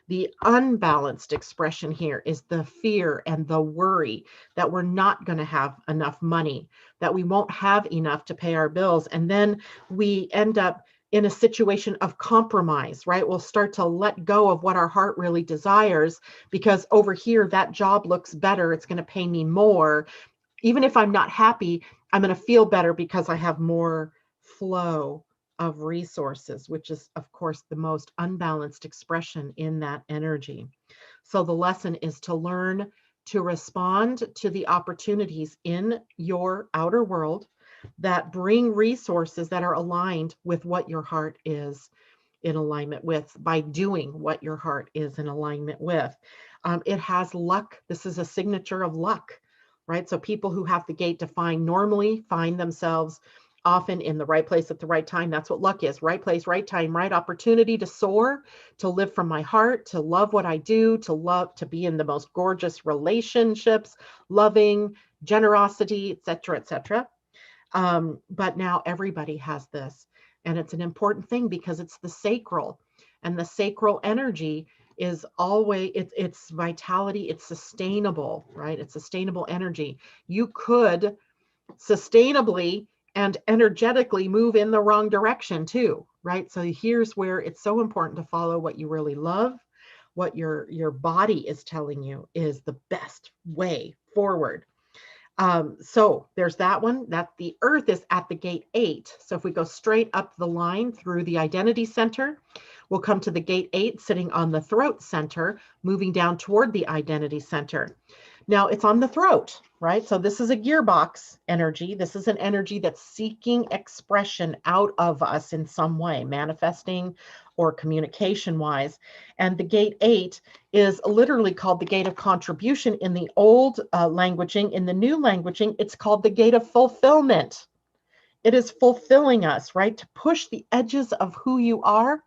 The unbalanced expression here is the fear and the worry that we're not going to have enough money, that we won't have enough to pay our bills. And then we end up in a situation of compromise, right? We'll start to let go of what our heart really desires because over here, that job looks better. It's going to pay me more. Even if I'm not happy, I'm going to feel better because I have more flow of resources, which is, of course, the most unbalanced expression in that energy. So the lesson is to learn to respond to the opportunities in your outer world that bring resources that are aligned with what your heart is in alignment with by doing what your heart is in alignment with. It has luck. This is a signature of luck, right? So people who have the gate defined normally find themselves often in the right place at the right time. That's what luck is: right place, right time, right opportunity to soar, to live from my heart, to love what I do, to love, to be in the most gorgeous relationships, loving, generosity, etc., etc. But now everybody has this. And it's an important thing because it's the sacral. And the sacral energy is always, it's vitality, it's sustainable, right? It's sustainable energy. You could sustainably and energetically move in the wrong direction too, right? So here's where it's so important to follow what you really love, what your body is telling you is the best way forward. So there's that one, that the earth is at the gate 8. So if we go straight up the line through the identity center, we'll come to the gate 8 sitting on the throat center, moving down toward the identity center. Now it's on the throat, right? So this is a gearbox energy. This is an energy that's seeking expression out of us in some way, manifesting or communication wise. And the gate 8 is literally called the gate of contribution in the old languaging. In the new languaging, it's called the gate of fulfillment. It is fulfilling us, right? To push the edges of who you are,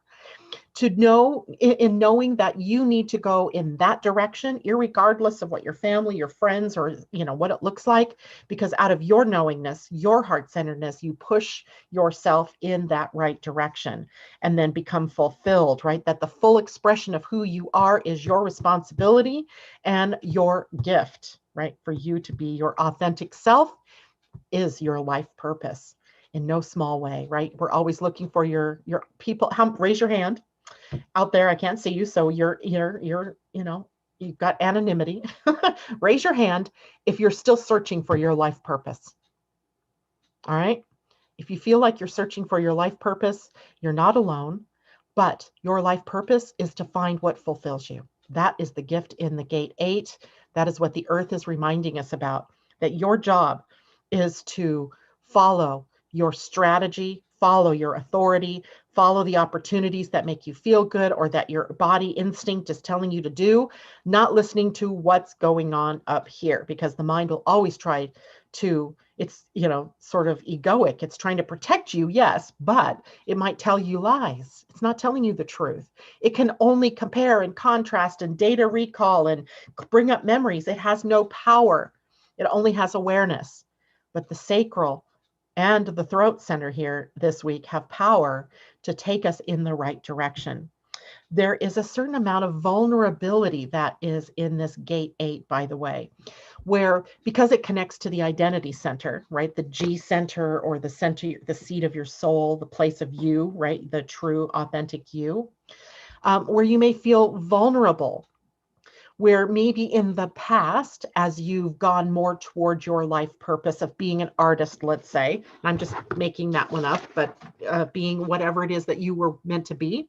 to know, in knowing that you need to go in that direction, irregardless of what your family, your friends, or what it looks like, because out of your knowingness, your heart-centeredness, you push yourself in that right direction and then become fulfilled, right? That the full expression of who you are is your responsibility and your gift, right? For you to be your authentic self is your life purpose in no small way, right? We're always looking for your people. Raise your hand out there. I can't see you, so you've got anonymity. Raise your hand if you're still searching for your life purpose. All right. If you feel like you're searching for your life purpose, you're not alone, but your life purpose is to find what fulfills you. That is the gift in the gate 8. That is what the earth is reminding us about, that your job is to follow your strategy, follow your authority, follow the opportunities that make you feel good or that your body instinct is telling you to do, not listening to what's going on up here, because the mind will always try to, it's, sort of egoic. It's trying to protect you, yes, but it might tell you lies. It's not telling you the truth. It can only compare and contrast and data recall and bring up memories. It has no power. It only has awareness. But the sacral and the throat center here this week have power to take us in the right direction. There is a certain amount of vulnerability that is in this gate 8, by the way, where because it connects to the identity center, right? The G center, or the center, the seat of your soul, the place of you, right? The true, authentic you, where you may feel vulnerable, where maybe in the past, as you've gone more towards your life purpose of being an artist, let's say, I'm just making that one up, but being whatever it is that you were meant to be,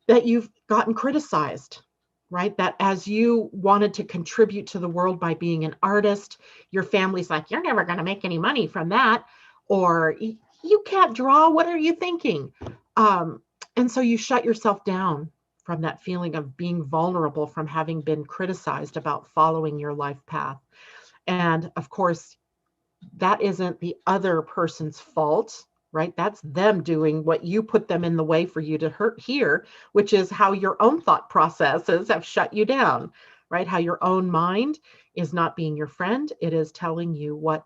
that you've gotten criticized, right? That as you wanted to contribute to the world by being an artist, your family's like, you're never going to make any money from that. Or you can't draw. What are you thinking? And so you shut yourself down from that feeling of being vulnerable from having been criticized about following your life path. And of course, that isn't the other person's fault, right? That's them doing what you put them in the way for you to hear, which is how your own thought processes have shut you down, right? How your own mind is not being your friend. It is telling you what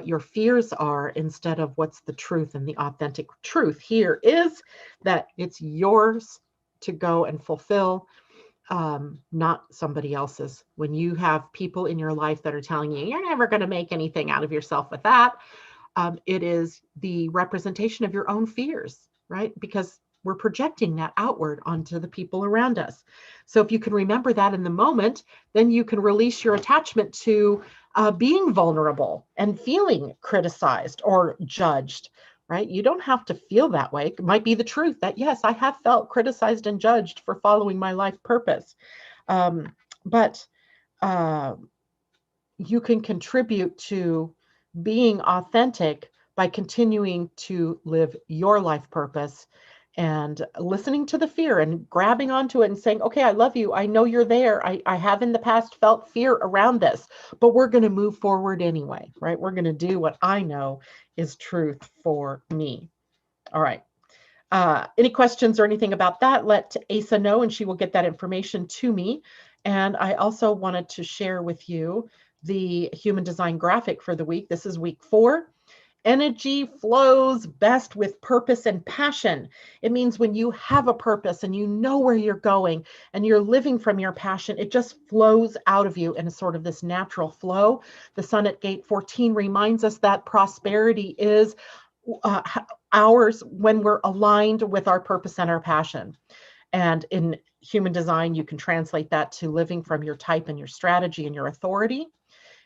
your fears are instead of what's the truth. And the authentic truth here is that it's yours to go and fulfill, not somebody else's. When you have people in your life that are telling you, you're never going to make anything out of yourself with that, it is the representation of your own fears, right? Because we're projecting that outward onto the people around us. So if you can remember that in the moment, then you can release your attachment to being vulnerable and feeling criticized or judged, right? You don't have to feel that way. It might be the truth that, yes, I have felt criticized and judged for following my life purpose. But you can contribute to being authentic by continuing to live your life purpose and listening to the fear and grabbing onto it and saying, okay, I love you. I know you're there. I have in the past felt fear around this, but we're going to move forward anyway, right? We're going to do what I know is truth for me. All right. Any questions or anything about that, let Asa know and she will get that information to me. And I also wanted to share with you the human design graphic for the week. This is week 4. Energy flows best with purpose and passion. It means when you have a purpose and you know where you're going and you're living from your passion, it just flows out of you in a sort of this natural flow. The sun at gate 14 reminds us that prosperity is ours when we're aligned with our purpose and our passion. And in human design, you can translate that to living from your type and your strategy and your authority.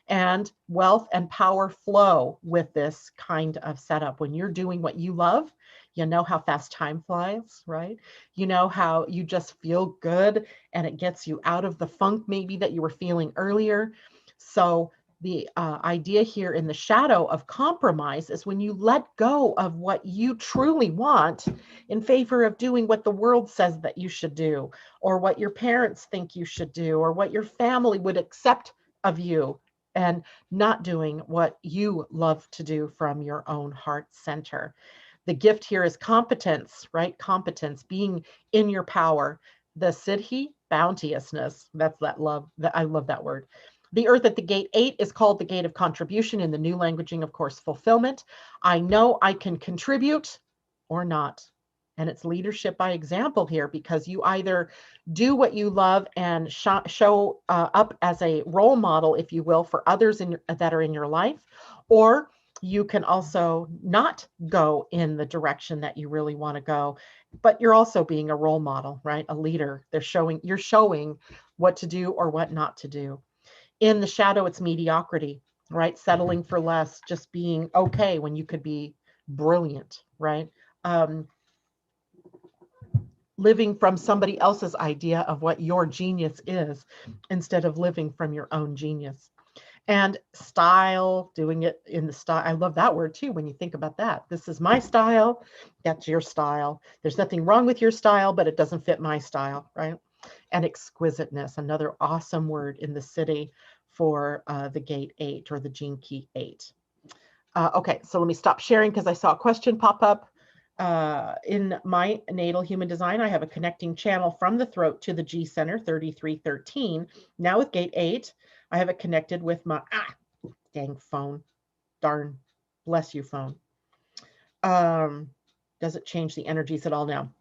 And wealth and power flow with this kind of setup. When you're doing what you love, you know how fast time flies, right? You know how you just feel good and it gets you out of the funk maybe that you were feeling earlier. So the idea here in the shadow of compromise is when you let go of what you truly want in favor of doing what the world says that you should do, or what your parents think you should do, or what your family would accept of you, and not doing what you love to do from your own heart center. The gift here is competence, right? Competence, being in your power. The siddhi, bounteousness. That's that love. I love that word. The earth at the gate 8 is called the gate of contribution. In the new languaging, of course, fulfillment. I know I can contribute or not. And it's leadership by example here, because you either do what you love and show up as a role model, if you will, for others that are in your life, or you can also not go in the direction that you really want to go, but you're also being a role model, right? A leader. You're showing what to do or what not to do. In the shadow, it's mediocrity, right? Settling for less, just being okay when you could be brilliant, right? Living from somebody else's idea of what your genius is instead of living from your own genius. And style, doing it in the style. I love that word too, when you think about that. This is my style. That's your style. There's nothing wrong with your style, but it doesn't fit my style, right? And exquisiteness, another awesome word in the city for the gate 8 or the gene key 8. Okay, so let me stop sharing because I saw a question pop up. In my natal human design, I have a connecting channel from the throat to the G center, 3313. Now with gate 8, I have it connected with my, dang phone, darn. Bless you, phone. Does it change the energies at all now?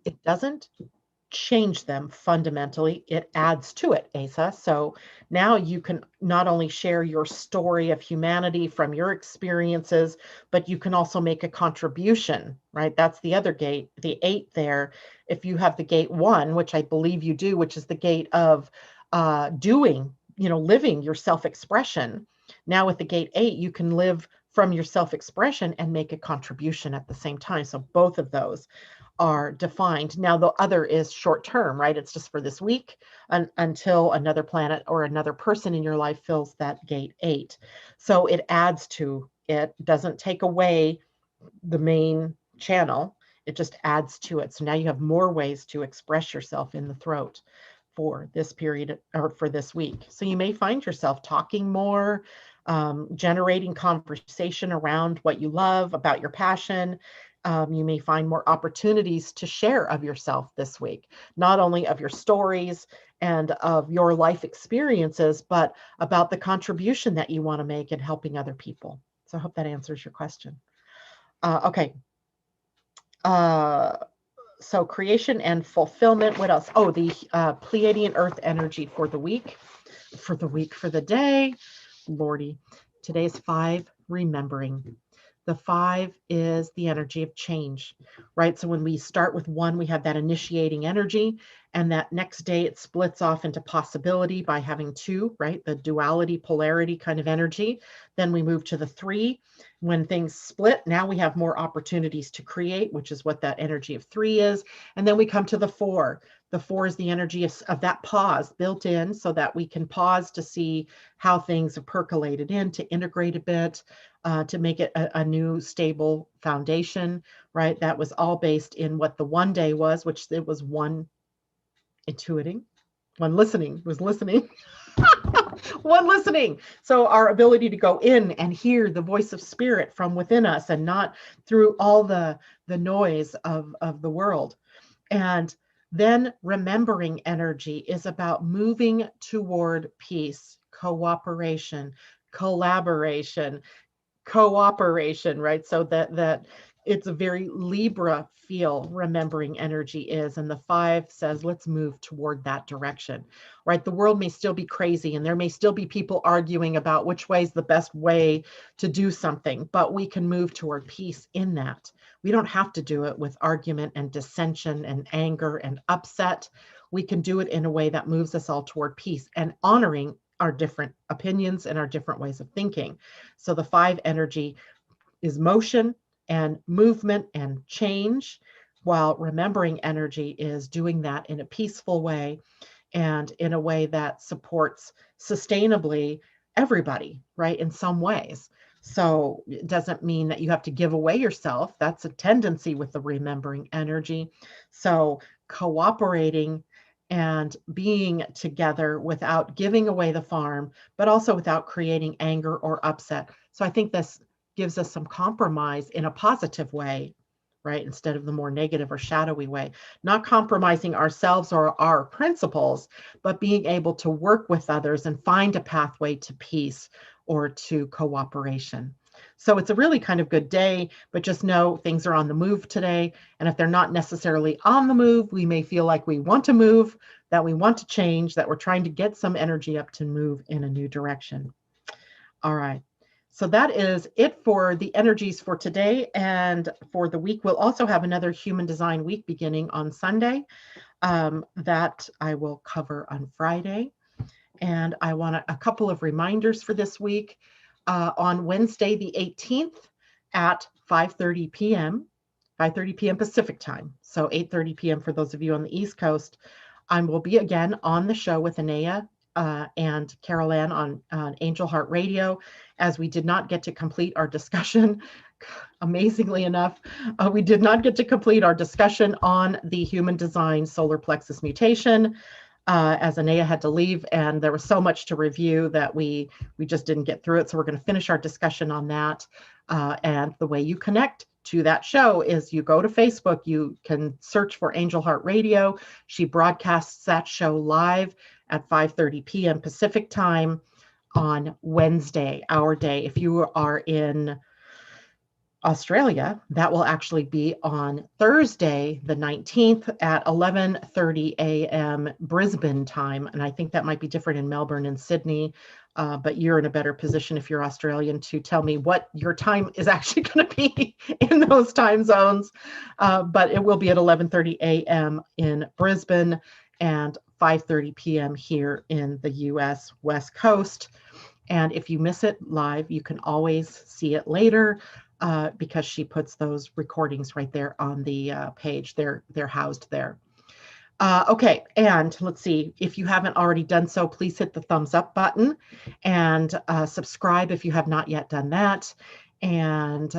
It doesn't change them fundamentally. It adds to it, Asa. So now you can not only share your story of humanity from your experiences, but you can also make a contribution, right? That's the other gate, the 8 there. If you have the gate 1, which I believe you do, which is the gate of doing, living your self-expression. Now with the gate 8, you can live from your self-expression and make a contribution at the same time. So both of those are defined. Now, the other is short term, right? It's just for this week until another planet or another person in your life fills that gate 8. So it adds to it, doesn't take away the main channel. It just adds to it. So now you have more ways to express yourself in the throat for this period or for this week. So you may find yourself talking more, generating conversation around what you love, about your passion. You may find more opportunities to share of yourself this week, not only of your stories and of your life experiences, but about the contribution that you want to make in helping other people. So I hope that answers your question. Okay. So creation and fulfillment. What else? Oh, the Pleiadian-Earth energy for the week, for the day. Lordy, today's 5, remembering. The 5 is the energy of change, right? So when we start with 1, we have that initiating energy, and that next day it splits off into possibility by having 2, right? The duality, polarity kind of energy. Then we move to the 3. When things split, now we have more opportunities to create, which is what that energy of 3 is. And then we come to the 4. The 4 is the energy of that pause built in so that we can pause to see how things have percolated in, to integrate a bit, to make it a new stable foundation, right? That was all based in what the 1 day was, which it was 1 intuiting, 1 listening, was listening. 1 listening. So our ability to go in and hear the voice of spirit from within us and not through all the noise of the world. And then remembering energy is about moving toward peace, cooperation, collaboration, cooperation, right? So that it's a very Libra feel remembering energy is. And the 5 says, let's move toward that direction, right? The world may still be crazy and there may still be people arguing about which way is the best way to do something, but we can move toward peace in that. We don't have to do it with argument and dissension and anger and upset. We can do it in a way that moves us all toward peace and honoring our different opinions and our different ways of thinking. So the 5 energy is motion and movement and change, while remembering energy is doing that in a peaceful way and in a way that supports sustainably everybody, right? In some ways. So it doesn't mean that you have to give away yourself. That's a tendency with the remembering energy. So cooperating and being together without giving away the farm, but also without creating anger or upset. So I think this gives us some compromise in a positive way, right? Instead of the more negative or shadowy way, not compromising ourselves or our principles, but being able to work with others and find a pathway to peace or to cooperation. So it's a really kind of good day, but just know things are on the move today. And if they're not necessarily on the move, we may feel like we want to move, that we want to change, that we're trying to get some energy up to move in a new direction. All right. So that is it for the energies for today and for the week. We'll also have another human design week beginning on Sunday that I will cover on Friday. And I want a couple of reminders for this week. On Wednesday, the 18th at 5:30 p.m., 5:30 p.m. Pacific time. So 8:30 p.m. for those of you on the East Coast. I will be again on the show with Anaya and Carol Ann on Angel Heart Radio, as we did not get to complete our discussion. Amazingly enough, we did not get to complete our discussion on the human design solar plexus mutation, as Anaya had to leave, and there was so much to review that we just didn't get through it. So we're going to finish our discussion on that. And the way you connect to that show is you go to Facebook, you can search for Angel Heart Radio. She broadcasts that show live at 5:30 p.m. Pacific time on Wednesday, our day. If you are in Australia, that will actually be on Thursday, the 19th at 11:30 a.m. Brisbane time. And I think that might be different in Melbourne and Sydney, but you're in a better position if you're Australian to tell me what your time is actually going to be in those time zones. But it will be at 11:30 a.m. in Brisbane and 5:30 p.m. here in the US West Coast. And if you miss it live, you can always see it later. Because she puts those recordings right there on the page. They're housed there. Okay, and let's see. If you haven't already done so, please hit the thumbs up button and subscribe if you have not yet done that. And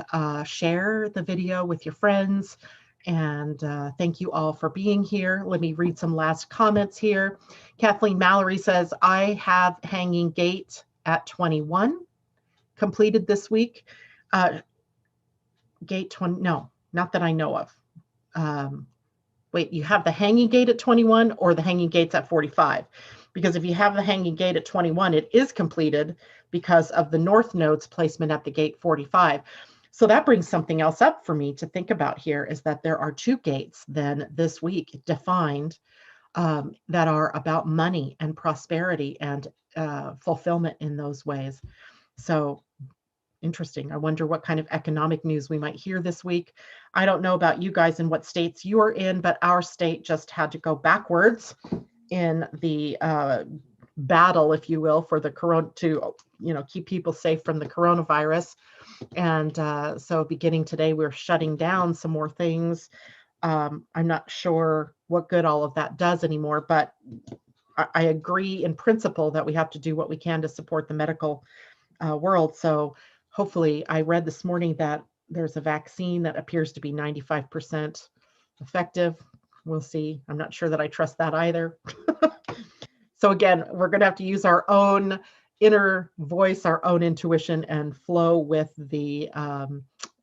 share the video with your friends. And thank you all for being here. Let me read some last comments here. Kathleen Mallory says, I have hanging gate at 21 completed this week. Gate 20, no, not that I know of. Wait, you have the hanging gate at 21 or the hanging gates at 45? Because if you have the hanging gate at 21, it is completed because of the north node's placement at the gate 45. So that brings something else up for me to think about here, is that there are 2 gates then this week defined that are about money and prosperity and fulfillment in those ways. So interesting. I wonder what kind of economic news we might hear this week. I don't know about you guys and what states you are in, but our state just had to go backwards in the battle, if you will, for the corona, to keep people safe from the coronavirus. And so beginning today, we're shutting down some more things. I'm not sure what good all of that does anymore, but I agree in principle that we have to do what we can to support the medical world. So hopefully, I read this morning that there's a vaccine that appears to be 95% effective. We'll see. I'm not sure that I trust that either. So again, we're going to have to use our own inner voice, our own intuition, and flow with the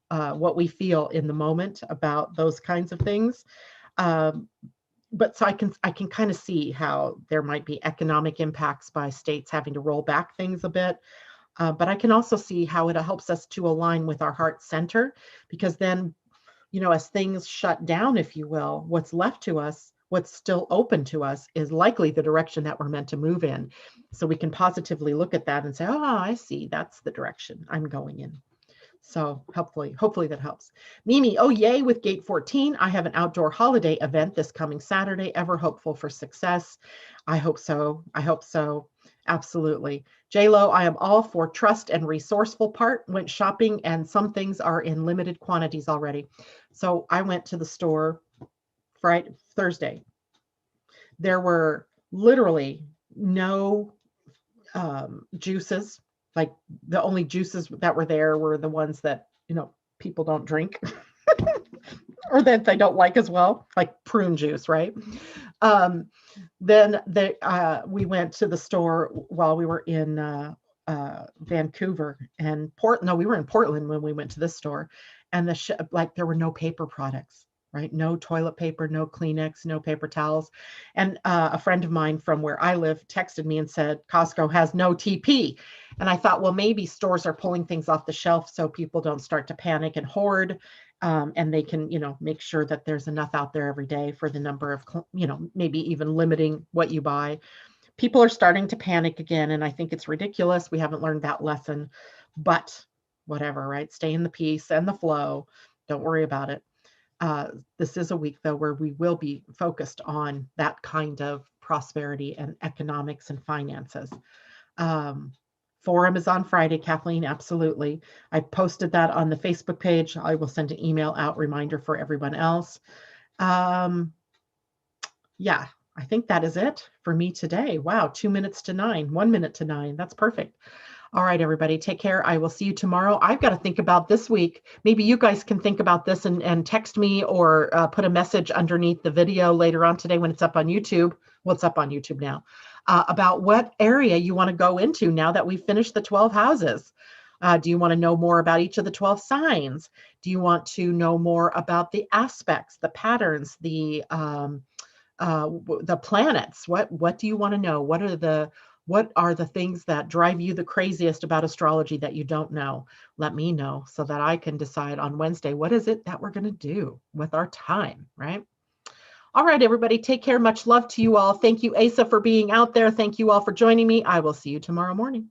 what we feel in the moment about those kinds of things. But so I can kind of see how there might be economic impacts by states having to roll back things a bit. But I can also see how it helps us to align with our heart center, because then, as things shut down, if you will, what's left to us, what's still open to us is likely the direction that we're meant to move in. So we can positively look at that and say, oh, I see, that's the direction I'm going in. So hopefully that helps. Mimi, oh, yay, with gate 14. I have an outdoor holiday event this coming Saturday. Ever hopeful for success? I hope so. Absolutely. J-Lo, I am all for trust and resourceful part. Went shopping and some things are in limited quantities already. So I went to the store Thursday. There were literally no juices. Like the only juices that were there were the ones that, people don't drink or that they don't like as well, like prune juice, right? Then we went to the store while we were in Vancouver and we were in Portland when we went to this store, and there were no paper products, right? No toilet paper, no Kleenex, no paper towels. And a friend of mine from where I live texted me and said, Costco has no TP. And I thought, well, maybe stores are pulling things off the shelf so people don't start to panic and hoard. And they can, make sure that there's enough out there every day for the number of, maybe even limiting what you buy. People are starting to panic again. And I think it's ridiculous. We haven't learned that lesson, but whatever, right? Stay in the peace and the flow. Don't worry about it. This is a week, though, where we will be focused on that kind of prosperity and economics and finances. Forum is on Friday, Kathleen, absolutely. I posted that on the Facebook page. I will send an email out reminder for everyone else. Yeah, I think that is it for me today. Wow, 2 minutes to 9, 1 minute to 9. That's perfect. All right, everybody, take care. I will see you tomorrow. I've got to think about this week. Maybe you guys can think about this and text me or put a message underneath the video later on today when it's up on YouTube. Well, it's up on YouTube now. About what area you want to go into now that we've finished the 12 houses. Do you want to know more about each of the 12 signs? Do you want to know more about the aspects, the patterns, the planets? What do you want to know? What are the What are the things that drive you the craziest about astrology that you don't know? Let me know so that I can decide on Wednesday, what is it that we're going to do with our time, right? All right, everybody, take care. Much love to you all. Thank you, Asa, for being out there. Thank you all for joining me. I will see you tomorrow morning.